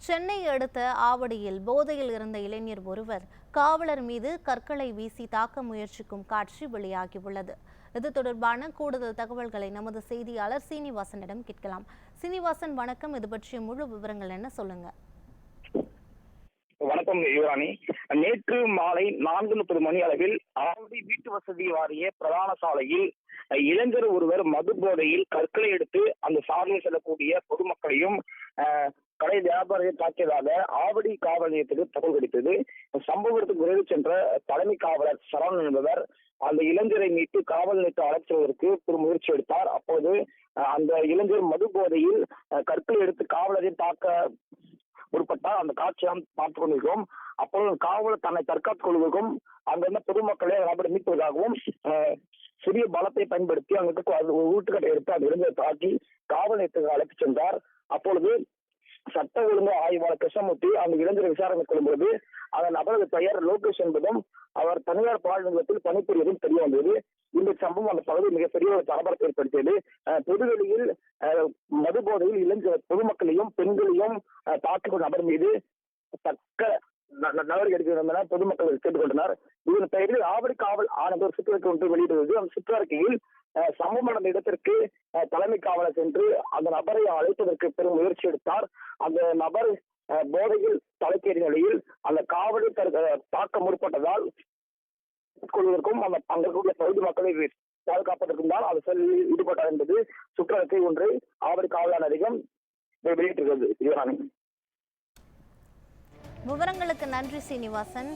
சென்னை அடுத்த ஆவடியில் போதையில் இருந்த இளைஞர் ஒருவர் காவலர் மீது கற்களை வீசி தாக்க முயற்சிக்கும் காட்சி வெளியாகியுள்ளது. இது தொடர்பான கூடுதல் தகவல்களை நமது செய்தியாளர் சீனிவாசனிடம் கேட்கலாம். சீனிவாசன், வணக்கம். இது பற்றிய முழு விவரங்கள் என்ன, சொல்லுங்க. வணக்கம் யுவராணி. நேற்று மாலை 4:30 மணி அளவில் ஆவடி வீட்டு வசதி வாரிய பிரதான சாலையில் இளைஞர் ஒருவர் மது போதையில் கற்களை எடுத்து அந்த சாலையில் செல்லக்கூடிய பொதுமக்களையும் கடை வியாபாரியை தாக்கியதாக ஆவடி காவல் நிலையத்துக்கு தகவல் கிடைத்தது. சம்பவத்துக்கு விரைவு சென்ற தலைமை காவலர் சரவணன் என்பவர் அந்த இளைஞரை மீட்டு காவல் நிலையத்தை அழைத்துவதற்கு ஒரு முயற்சி எடுத்தார். அப்போது அந்த இளைஞர் மது போதையில் கற்களை எடுத்து காவலரை தாக்க உட்பட்டால் அந்த காட்சியை பார்த்துக் கொண்டிருக்கிறோம். அப்போது காவலர் தன்னை தற்காத்துக் கொள்வதற்கும் அங்கிருந்த பொதுமக்களை நபரை மீட்பதற்காகவும் சிறிய பலத்தை பயன்படுத்தி அங்கிட்டு ஊட்டுக்கட்டை எடுத்து அந்த இளைஞரை தாக்கி காவல் நிலையத்துக்கு அழைத்து சென்றார். அப்பொழுது சட்ட ஒழுங்கு ஆய்வாளர் கிருஷ்ணமூர்த்தி அந்த இளைஞரை விசாரணை கொள்ளும்போது அந்த நபரது பெயர் லோகேஷ் என்பதும் அவர் தனியார் பால் நிலையத்தில் பணிபுரிவதும் தெரிய வந்தது. இந்த சம்பவம் அந்த பகுதியில் மிகப்பெரிய ஒரு பரபரப்பை ஏற்படுத்தியது. பொதுவெளியில் மது போதையில் இளைஞர் பொதுமக்களையும் பெண்களையும் தாக்கும் நபர் மீது தக்க நடவடிக்கை எடுக்க என பொதுமக்கள் கேட்டுக்கொண்டனர். இதன் பெயரில் ஆவடி காவல் ஆனது ஒரு சுற்றறிக்கை ஒன்று வெளியிடுவது. அந்த சுற்றறிக்கையில் சம்பவம் நடந்த இடத்திற்கு தலைமை காவலர் சென்று அந்த நபரை அழைப்பதற்கு பெரும் முயற்சி எடுத்தார். அந்த நபர் போதையில் தலைக்கேறிய நிலையில் அந்த காவலை தாக்க முற்பட்டதால் கொள்வதற்கும் அந்த அங்கிருக்கக்கூடிய பகுதி மக்களை பாதுகாப்பதற்கும் தான் அது செல்லில் ஈடுபட்டார் என்பது சுற்றறிக்கை ஒன்று ஆவடி காவல் அதிகம் வெளியிட்டிருக்கிறது. விவரங்களுக்கு நன்றி சீனிவாசன்.